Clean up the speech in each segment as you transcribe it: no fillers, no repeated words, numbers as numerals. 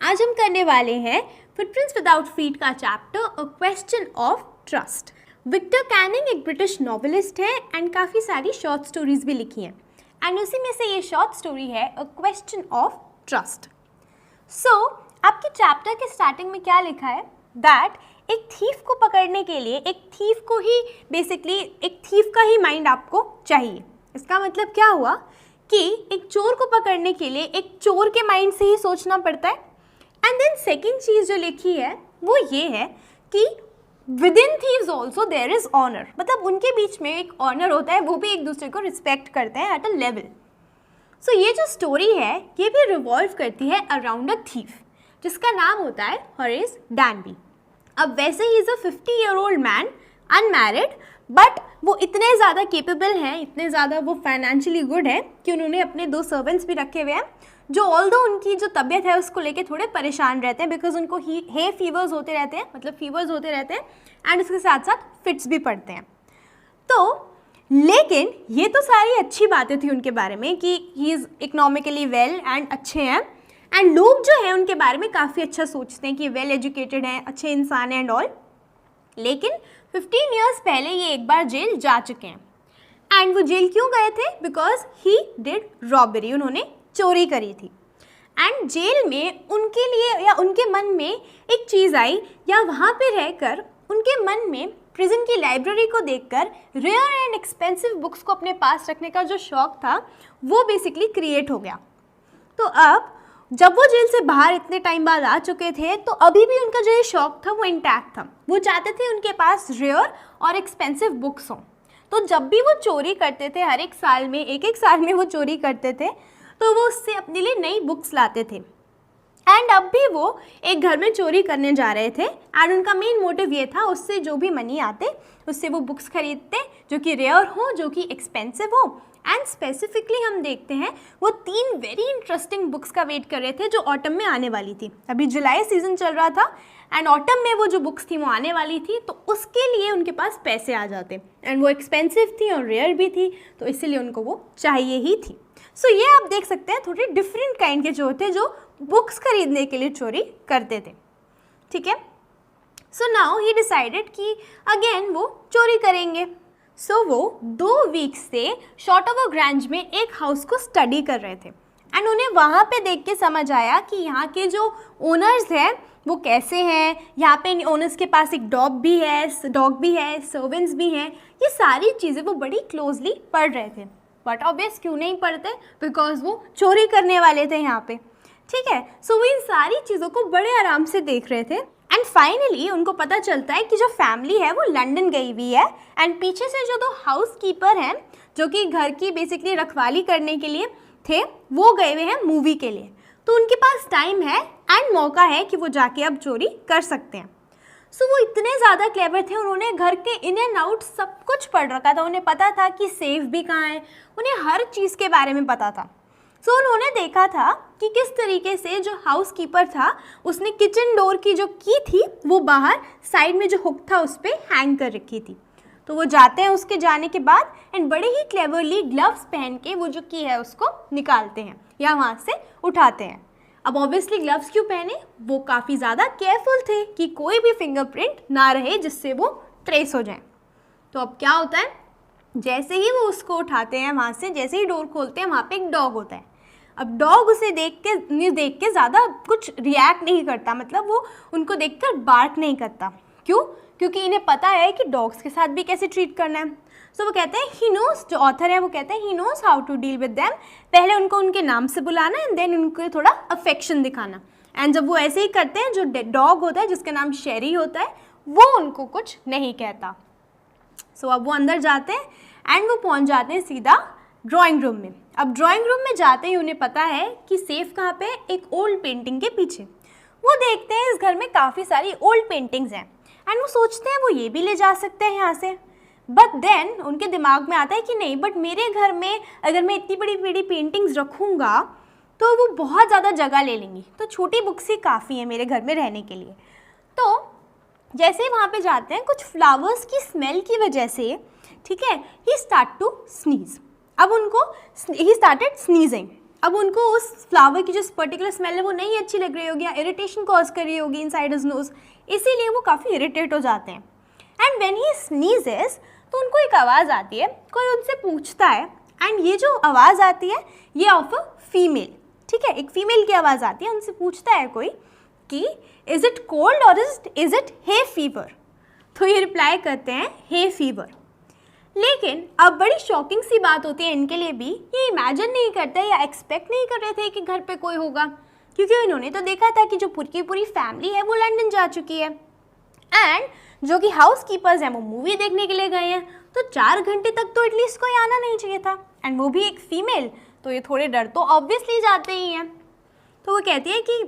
आज हम करने वाले हैं फुटप्रिंट्स विदाउट फीट का chapter a question of trust. Victor Canning एक ब्रिटिश नॉवेलिस्ट है एंड काफ़ी सारी शॉर्ट स्टोरीज भी लिखी हैं एंड उसी में से ये शॉर्ट स्टोरी है अ क्वेश्चन ऑफ ट्रस्ट। सो आपके चैप्टर के स्टार्टिंग में क्या लिखा है दैट एक थीफ को पकड़ने के लिए एक थीफ को ही बेसिकली एक थीफ का ही माइंड आपको चाहिए। इसका मतलब क्या हुआ कि एक चोर को पकड़ने के लिए एक चोर के माइंड से ही सोचना पड़ता है। एंड देन सेकेंड चीज़ जो लिखी है वो ये है कि within thieves also there is honour, मतलब उनके बीच में एक ऑनर होता है, वो भी एक दूसरे को रिस्पेक्ट करते हैं एट अ लेवल। सो ये जो स्टोरी है ये भी रिवॉल्व करती है अराउंड अ थीफ जिसका नाम होता है हॉरेस डैनबी। अब वैसे he is a 50-year-old man unmarried, but वो इतने ज़्यादा केपेबल हैं, इतने ज़्यादा वो फाइनेंशियली गुड है कि उन्होंने अपने 2 सर्वेंट्स भी रखे हुए हैं जो ऑल्दो उनकी जो तबीयत है उसको लेके थोड़े परेशान रहते हैं बिकॉज उनको हे फीवर्स होते रहते हैं, मतलब फीवर्स होते रहते हैं एंड उसके साथ साथ फिट्स भी पड़ते हैं। तो लेकिन ये तो सारी अच्छी बातें थी उनके बारे में कि he is economically well and अच्छे हैं एंड लोग जो हैं उनके बारे में काफ़ी अच्छा सोचते हैं कि वेल एजुकेटेड हैं, अच्छे इंसान हैं एंड ऑल। लेकिन 15 ईयर्स पहले ये एक बार जेल जा चुके हैं एंड वो जेल क्यों गए थे? बिकॉज ही डिड रॉबरी, उन्होंने चोरी करी थी। एंड जेल में उनके लिए या उनके मन में एक चीज़ आई या वहाँ पे रहकर उनके मन में प्रिजन की लाइब्रेरी को देखकर रेयर एंड एक्सपेंसिव बुक्स को अपने पास रखने का जो शौक़ था वो बेसिकली क्रिएट हो गया। तो अब जब वो जेल से बाहर इतने टाइम बाद आ चुके थे तो अभी भी उनका जो ये शौक़ था वो इंटैक्ट था। वो चाहते थे उनके पास रेयर और एक्सपेंसिव बुक्स हों। तो जब भी वो चोरी करते थे, हर एक साल में एक साल में वो चोरी करते थे तो वो उससे अपने लिए नई बुक्स लाते थे। एंड अब भी वो एक घर में चोरी करने जा रहे थे एंड उनका मेन मोटिव ये था उससे जो भी मनी आते उससे वो बुक्स खरीदते जो कि रेयर हो, जो कि एक्सपेंसिव हो। एंड स्पेसिफिकली हम देखते हैं वो 3 वेरी इंटरेस्टिंग बुक्स का वेट कर रहे थे जो ऑटम में आने वाली थी। अभी जुलाई सीजन चल रहा था एंड ऑटम में वो जो बुक्स थी वो आने वाली थी, तो उसके लिए उनके पास पैसे आ जाते एंड वो एक्सपेंसिव थी और रेयर भी थी, तो इसीलिए उनको वो चाहिए ही थी। सो ये आप देख सकते हैं थोड़े डिफरेंट काइंड के जो थे जो बुक्स खरीदने के लिए चोरी करते थे। ठीक है, सो नाउ ही डिसाइडेड कि अगेन वो चोरी करेंगे। सो वो 2 वीक से शॉर्टोवर ग्रांज में एक हाउस को स्टडी कर रहे थे एंड उन्हें वहाँ पे देख के समझ आया कि यहाँ के जो ओनर्स हैं वो कैसे हैं। यहाँ पे ओनर्स के पास एक डॉग भी है, सर्वेंट्स भी हैं, ये सारी चीज़ें वो बड़ी क्लोजली पढ़ रहे थे। बट ऑब्वियस क्यों नहीं पढ़ते, बिकॉज वो चोरी करने वाले थे यहाँ पे। ठीक है, सो वो इन सारी चीज़ों को बड़े आराम से देख रहे थे एंड फाइनली उनको पता चलता है कि जो फैमिली है वो लंदन गई हुई है एंड पीछे से जो 2 हाउस कीपर हैं जो कि घर की बेसिकली रखवाली करने के लिए थे वो गए हुए हैं मूवी के लिए। तो उनके पास टाइम है एंड मौका है कि वो जाके अब चोरी कर सकते हैं। सो वो इतने ज़्यादा क्लेवर थे, उन्होंने घर के इन एंड आउट सब कुछ पढ़ रखा था। उन्हें पता था कि सेफ भी कहाँ है, उन्हें हर चीज़ के बारे में पता था। सो उन्होंने देखा था कि किस तरीके से जो हाउस कीपर था उसने किचन डोर की जो की थी वो बाहर साइड में जो हुक था उस पर हैंग कर रखी थी। तो वो जाते हैं उसके जाने के बाद एंड बड़े ही क्लेवरली ग्लव्स पहन के वो जो की है उसको निकालते हैं या वहाँ से उठाते हैं। अब ऑब्वियसली ग्लव्स क्यों पहने, वो काफ़ी ज़्यादा केयरफुल थे कि कोई भी फिंगरप्रिंट ना रहे जिससे वो ट्रेस हो जाए। तो अब क्या होता है, जैसे ही वो उसको उठाते हैं वहाँ से, जैसे ही डोर खोलते हैं वहाँ पे एक डॉग होता है। अब डॉग उसे देख के ज़्यादा कुछ रिएक्ट नहीं करता, मतलब वो उनको देखकर बार्क नहीं करता। क्यों? क्योंकि इन्हें पता है कि डॉग्स के साथ भी कैसे ट्रीट करना है। सो वो कहते हैं ही नोज, जो ऑथर है वो कहते हैं he knows how to deal with them. पहले उनको उनके नाम से बुलाना एंड देन उनको थोड़ा अफेक्शन दिखाना। एंड जब वो ऐसे ही करते हैं, जो डॉग होता है जिसका नाम शेरी होता है वो उनको कुछ नहीं कहता। सो अब वो अंदर जाते हैं एंड वो पहुंच जाते हैं सीधा ड्राइंग रूम में। अब ड्राइंग रूम में जाते ही उन्हें पता है कि सेफ कहाँ पे, एक ओल्ड पेंटिंग के पीछे। वो देखते हैं इस घर में काफ़ी सारी ओल्ड पेंटिंग्स हैं एंड वो सोचते हैं वो ये भी ले जा सकते हैं यहाँ से। बट देन उनके दिमाग में आता है कि नहीं, बट मेरे घर में अगर मैं इतनी बड़ी बड़ी पेंटिंग्स रखूँगा तो वो बहुत ज़्यादा जगह ले लेंगी, तो छोटी बुक्स ही काफ़ी है मेरे घर में रहने के लिए। तो जैसे ही वहाँ पे जाते हैं, कुछ फ्लावर्स की स्मेल की वजह से, ठीक है, ही स्टार्ट टू स्नीज। अब उनको ही स्टार्टेड स्नीजिंग। अब उनको उस फ्लावर की जो पर्टिकुलर स्मेल है वो नहीं अच्छी लग रही होगी या इरिटेशन कॉज कर रही होगी इनसाइड हिज नोज, इसीलिए वो काफ़ी इरिटेट हो जाते हैं। एंड व्हेन ही स्नीजेस तो उनको एक आवाज़ आती है, कोई उनसे पूछता है, एंड ये जो आवाज़ आती है ये ऑफ अ फीमेल, ठीक है, एक फीमेल की आवाज़ आती है, उनसे पूछता है कोई कि इज़ इट कोल्ड और इज़ इट हे फीवर, तो ये रिप्लाई करते हैं हे फीवर। लेकिन अब बड़ी शॉकिंग सी बात होती है इनके लिए भी, ये इमेजिन नहीं करते या एक्सपेक्ट नहीं कर रहे थे कि घर पे कोई होगा, क्योंकि इन्होंने तो देखा था कि जो पूरी फैमिली है वो लंदन जा चुकी है, एंड जो कि हाउस कीपर्स हैं वो मूवी देखने के लिए गए हैं, तो 4 घंटे तक तो एटलीस्ट कोई आना नहीं चाहिए था, एंड वो भी एक फीमेल, तो ये थोड़े डर तो ऑब्वियसली जाते ही हैं। तो वो कहती है कि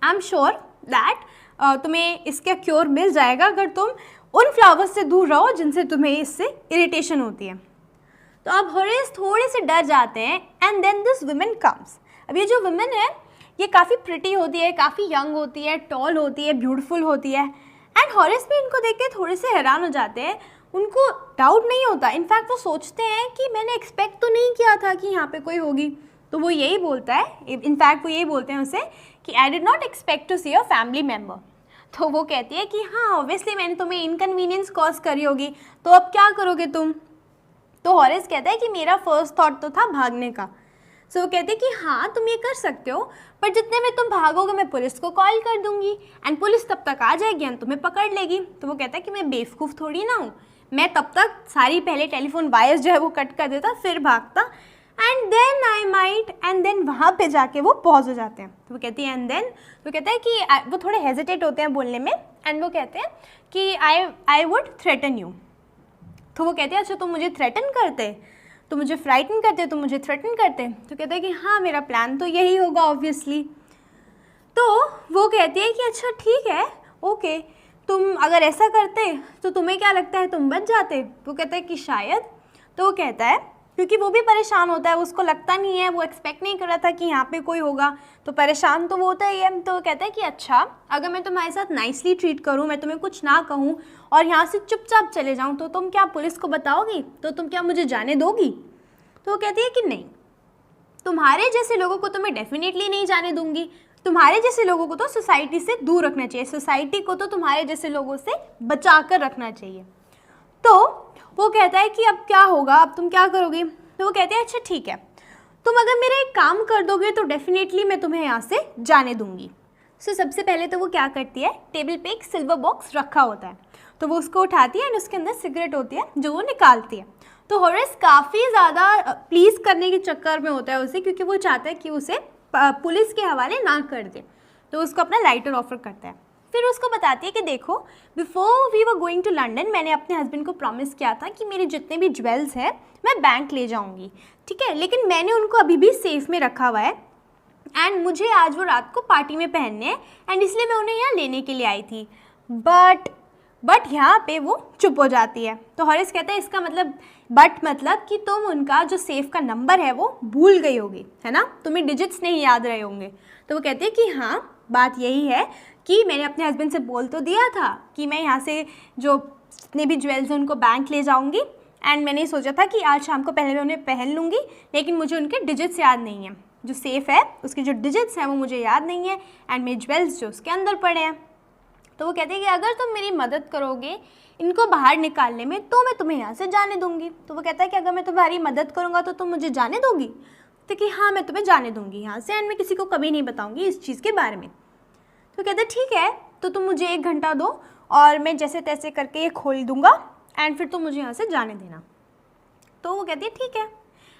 आई एम श्योर दैट तुम्हें इसका क्योर मिल जाएगा अगर तुम उन फ्लावर्स से दूर रहो जिनसे तुम्हें इससे इरिटेशन होती है। तो अब होरेस थोड़े से डर जाते हैं, and then this women comes. अब ये जो वुमेन है ये काफ़ी प्रिटी होती है, काफ़ी यंग होती है, टॉल होती है, ब्यूटीफुल होती है, एंड होरेस भी इनको देख के थोड़े से हैरान हो जाते हैं, उनको डाउट नहीं होता, इनफैक्ट वो सोचते हैं कि मैंने एक्सपेक्ट तो नहीं किया था कि यहाँ पे कोई होगी। तो वो यही बोलता है, इनफैक्ट वो यही बोलते हैं उसे कि I did not expect to see a family member. तो वो कहती है कि हाँ ऑब्वियसली मैंने तुम्हें इनकन्वीनियंस कॉज करी होगी, तो अब क्या करोगे तुम। तो हॉरेस कहता है कि मेरा फर्स्ट थॉट तो था भागने का। सो वो कहते हैं कि हाँ तुम ये कर सकते हो, पर जितने में तुम भागोगे मैं पुलिस को कॉल कर दूंगी, एंड पुलिस तब तक आ जाएगी एंड तुम्हें पकड़ लेगी। तो वो कहता है कि मैं बेवकूफ़ थोड़ी ना हूँ, मैं तब तक सारी पहले टेलीफोन वायर्स जो है वो कट कर देता फिर भागता, and then I might, and then वहाँ पे जाके वो पॉज हो जाते हैं। तो वो कहती है एंड देन, वो कहता है कि वो थोड़े हेजिटेट होते हैं बोलने में, एंड वो कहते हैं कि आई वुड थ्रेटन यू। तो वो कहते हैं अच्छा तुम मुझे थ्रेटन करते, तो मुझे फ्राइटन करते, तो मुझे थ्रेटन करते। तो कहते हैं कि हाँ मेरा प्लान तो यही होगा ऑब्वियसली। तो वो कहती है कि अच्छा ठीक है ओके, तुम अगर ऐसा करते तो तुम्हें क्या लगता है तुम बच जाते। वो कहता है कि शायद। तो वो कहता है क्योंकि वो भी परेशान होता है, उसको लगता नहीं है, वो एक्सपेक्ट नहीं कर रहा था कि यहाँ पे कोई होगा, तो परेशान तो वो होता ही है। तो वो कहता है कि अच्छा अगर मैं तुम्हारे साथ नाइसली ट्रीट करूँ, मैं तुम्हें कुछ ना कहूँ और यहाँ से चुपचाप चले जाऊँ, तो तुम क्या पुलिस को बताओगी, तो तुम क्या मुझे जाने दोगी। तो वो कहती है कि नहीं, तुम्हारे जैसे लोगों को तो मैं डेफिनेटली नहीं जाने दूंगी, तुम्हारे जैसे लोगों को तो सोसाइटी से दूर रखना चाहिए, सोसाइटी को तो तुम्हारे जैसे लोगों से बचा कर रखना चाहिए। तो वो कहता है कि अब क्या होगा, अब तुम क्या करोगे। तो वो कहते हैं अच्छा ठीक है, तुम अगर मेरा एक काम कर दोगे तो डेफिनेटली मैं तुम्हें यहाँ से जाने दूंगी। सो सबसे पहले तो वो क्या करती है, टेबल पे एक सिल्वर बॉक्स रखा होता है, तो वो उसको उठाती है एंड उसके अंदर सिगरेट होती है जो वो निकालती है। तो होरेस काफ़ी ज़्यादा प्लीज़ करने के चक्कर में होता है उसे, क्योंकि वो चाहता है कि उसे पुलिस के हवाले ना कर दे, तो उसको अपना लाइटर ऑफर करता है। फिर उसको बताती है कि देखो before we were going to London मैंने अपने हस्बैंड को प्रॉमिस किया था कि मेरे जितने भी ज्वेल्स हैं मैं बैंक ले जाऊंगी, ठीक है, लेकिन मैंने उनको अभी भी सेफ में रखा हुआ है, एंड मुझे आज वो रात को पार्टी में पहनने हैं, एंड इसलिए मैं उन्हें यहाँ लेने के लिए आई थी। बट यहाँ पे वो चुप हो जाती है। तो हॉरेस कहता है इसका मतलब कि तुम उनका जो सेफ का नंबर है वो भूल गई होगी, है ना, तुम्हें डिजिट्स नहीं याद रहे होंगे। तो वो कहते हैं कि हाँ बात यही है कि मैंने अपने हस्बैंड से बोल तो दिया था कि मैं यहाँ से जो जितने भी ज्वेल्स हैं उनको बैंक ले जाऊँगी, एंड मैंने सोचा था कि आज शाम को पहले मैं उन्हें पहन लूँगी, लेकिन मुझे उनके डिजिट्स याद नहीं हैं, जो सेफ़ है उसके जो डिजिट्स हैं वो मुझे याद नहीं है, एंड मेरे ज्वेल्स जो उसके अंदर पड़े हैं। तो वो कहते हैं कि अगर तुम मेरी मदद करोगे इनको बाहर निकालने में तो मैं तुम्हें यहाँ से जाने दूँगी। तो वो कहता है कि अगर मैं तुम्हारी मदद करूँगा तो तुम मुझे जाने दोगी। तो कि हाँ मैं तुम्हें जाने दूँगी यहाँ से, एंड मैं किसी को कभी नहीं बताऊँगी इस चीज़ के बारे में। तो कहते हैं ठीक है, तो तुम मुझे 1 घंटा दो और मैं जैसे तैसे करके ये खोल दूँगा, एंड फिर तुम मुझे यहाँ से जाने देना। तो वो कहती है ठीक है,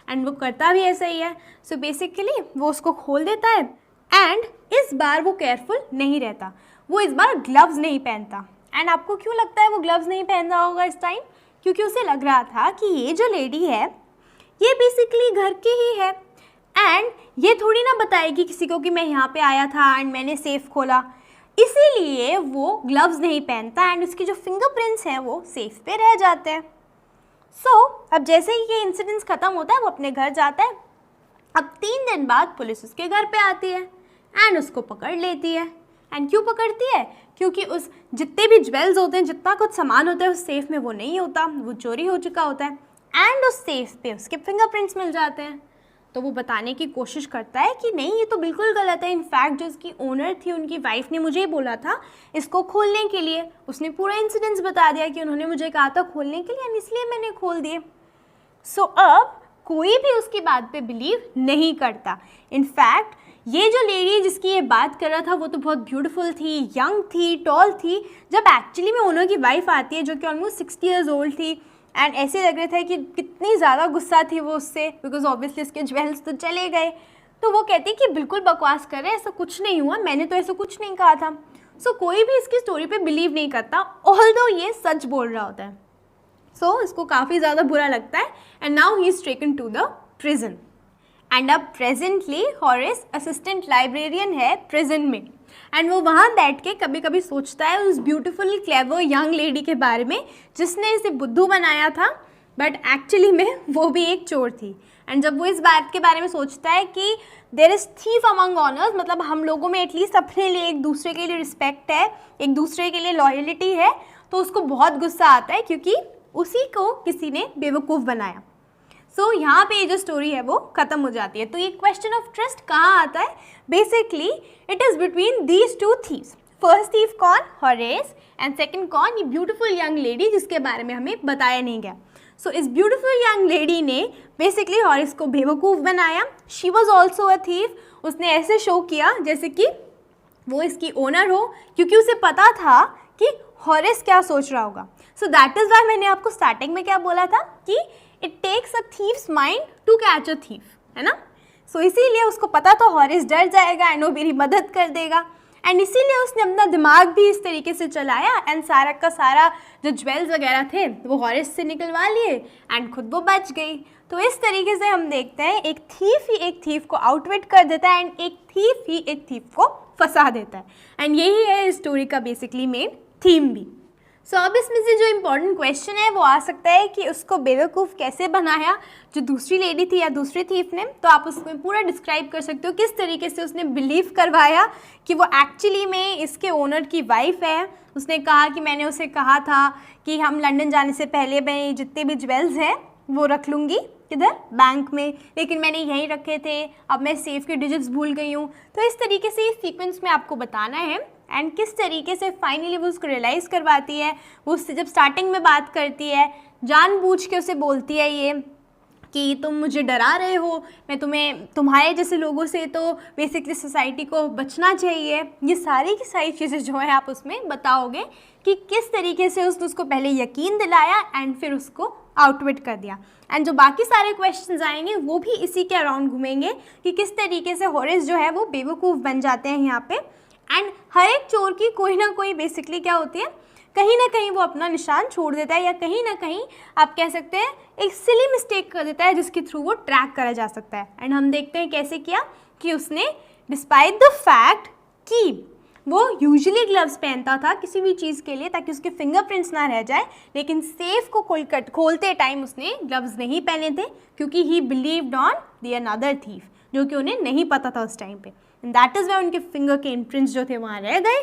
एंड वो करता भी ऐसा ही है। सो बेसिकली वो उसको खोल देता है, एंड इस बार वो केयरफुल नहीं रहता, वो इस बार ग्लव्स नहीं पहनता। एंड आपको क्यों लगता है वो ग्लव्स नहीं पहन रहा होगा इस टाइम, क्योंकि उसे लग रहा था कि ये जो लेडी है ये बेसिकली घर की ही है, एंड ये थोड़ी ना बताएगी किसी को कि मैं यहाँ पे आया था एंड मैंने सेफ़ खोला, इसीलिए वो ग्लव्स नहीं पहनता, एंड उसके जो फिंगरप्रिंट्स हैं वो सेफ पे रह जाते हैं। सो अब जैसे ही ये इंसिडेंस ख़त्म होता है वो अपने घर जाता है। अब 3 दिन बाद पुलिस उसके घर पे आती है एंड उसको पकड़ लेती है। एंड क्यों पकड़ती है, क्योंकि उस जितने भी ज्वेल्स होते हैं, जितना कुछ सामान होता है उस सेफ में वो नहीं होता, वो चोरी हो चुका होता है, एंड उस सेफ पे उसके फिंगरप्रिंट्स मिल जाते हैं। तो वो बताने की कोशिश करता है कि नहीं, ये तो बिल्कुल गलत है। इनफैक्ट जो इसकी ओनर थी, उनकी वाइफ ने मुझे ही बोला था इसको खोलने के लिए। उसने पूरा इंसिडेंट्स बता दिया कि उन्होंने मुझे कहा था खोलने के लिए, इसलिए मैंने खोल दिए। सो अब कोई भी उसकी बात पे बिलीव नहीं करता। इनफैक्ट ये जो लेडी जिसकी ये बात कर रहा था वो तो बहुत ब्यूटीफुल थी, यंग थी, टॉल थी। जब एक्चुअली में ओनर की वाइफ आती है जो कि ऑलमोस्ट 60 ईयर्स ओल्ड थी, एंड ऐसे लग रहे थे कि कितनी ज़्यादा गुस्सा थी वो उससे, बिकॉज ऑब्वियसली उसके ज्वेल्स तो चले गए। तो वो कहती कि बिल्कुल बकवास कर रहे हैं, ऐसा कुछ नहीं हुआ, मैंने तो ऐसा कुछ नहीं कहा था। सो कोई भी इसकी स्टोरी पे बिलीव नहीं करता, ऑल्दो ये सच बोल रहा होता है। सो इसको काफ़ी ज़्यादा बुरा लगता है, and now he is taken to the prison. And अब प्रेजेंटली हॉरेस असिस्टेंट लाइब्रेरियन है प्रिजन में, एंड वो वहाँ बैठ के कभी कभी सोचता है उस ब्यूटीफुल क्लेवर यंग लेडी के बारे में जिसने इसे बुद्धू बनाया था, बट एक्चुअली में वो भी एक चोर थी। एंड जब वो इस बात के बारे में सोचता है कि there is thief among honours, मतलब हम लोगों में एटलीस्ट अपने लिए एक दूसरे के लिए रिस्पेक्ट है, एक दूसरे के लिए लॉयल्टी है, तो उसको बहुत गुस्सा आता है क्योंकि उसी को किसी ने बेवकूफ़ बनाया। सो यहाँ पे ये जो स्टोरी है वो ख़त्म हो जाती है। तो ये क्वेश्चन ऑफ ट्रस्ट कहाँ आता है? Basically it is between these two thieves. First thief कौन? हॉरेस, एंड सेकंड कौन? ये ब्यूटीफुल यंग लेडी जिसके बारे में हमें बताया नहीं गया। सो इस ब्यूटीफुल यंग लेडी ने बेसिकली हॉरेस को बेवकूफ़ बनाया। She was also a thief. उसने ऐसे शो किया जैसे कि वो इसकी ओनर हो, क्योंकि उसे पता था कि हॉरेस क्या सोच रहा होगा। सो दैट इज़ वाई मैंने आपको स्टार्टिंग में क्या बोला था कि it takes a thief's mind to catch a thief, है ना। सो इसीलिए उसको पता था हॉरेस डर जाएगा एंड वो मेरी मदद कर देगा, एंड इसीलिए उसने अपना दिमाग भी इस तरीके से चलाया एंड सारा का सारा जो ज्वेल्स वगैरह थे वो हॉरेस से निकलवा लिए एंड खुद वो बच गई। तो इस तरीके से हम देखते हैं एक थीफ ही एक थीफ को आउटविट कर देता है एंड एक थीफ ही एक थीफ को फंसा देता है, एंड यही है इस स्टोरी का बेसिकली मेन थीम भी। सो अब इसमें से जो इम्पोर्टेंट क्वेश्चन है वो आ सकता है कि उसको बेवकूफ़ कैसे बनाया जो दूसरी लेडी थी या दूसरी थीफ ने। तो आप उसमें पूरा डिस्क्राइब कर सकते हो किस तरीके से उसने बिलीव करवाया कि वो एक्चुअली में इसके ओनर की वाइफ है। उसने कहा कि मैंने उसे कहा था कि हम लंदन जाने से पहले मैं जितने भी ज्वेल्स हैं वो रख लूँगी, किधर? बैंक में, लेकिन मैंने यहीं रखे थे, अब मैं सेफ के डिजिट्स भूल गई हूँ। तो इस तरीके से इस सीक्वेंस में आपको बताना है एंड किस तरीके से फाइनली वो उसको रियलाइज़ करवाती है। वो उससे जब स्टार्टिंग में बात करती है, जानबूझ के उसे बोलती है ये कि तुम मुझे डरा रहे हो, मैं तुम्हारे जैसे लोगों से तो बेसिकली सोसाइटी को बचना चाहिए। ये सारी की सारी चीज़ें जो है आप उसमें बताओगे कि किस तरीके से उसने उसको पहले यकीन दिलाया एंड फिर उसको आउटविट कर दिया। एंड जो बाकी सारे क्वेश्चंस आएंगे वो भी इसी के अराउंड घूमेंगे कि किस तरीके से हॉरेस जो है वो बेवकूफ़ बन जाते हैं यहाँ पे। एंड हर एक चोर की कोई ना कोई बेसिकली क्या होती है, कहीं ना कहीं वो अपना निशान छोड़ देता है, या कहीं ना कहीं आप कह सकते हैं एक सिली मिस्टेक कर देता है जिसके थ्रू वो ट्रैक करा जा सकता है। एंड हम देखते हैं कैसे किया कि उसने डिस्पाइट द फैक्ट कि वो यूजुअली ग्लव्स पहनता था किसी भी चीज़ के लिए ताकि उसके फिंगरप्रिंट्स ना रह जाए, लेकिन सेफ को खोलते टाइम उसने ग्लव्स नहीं पहने थे क्योंकि ही believed on the another thief, जो कि उन्हें नहीं पता था उस टाइम पे। एंड दैट इज़ वाई उनके फिंगर के इम्प्रिंट्स जो थे वहाँ रह गए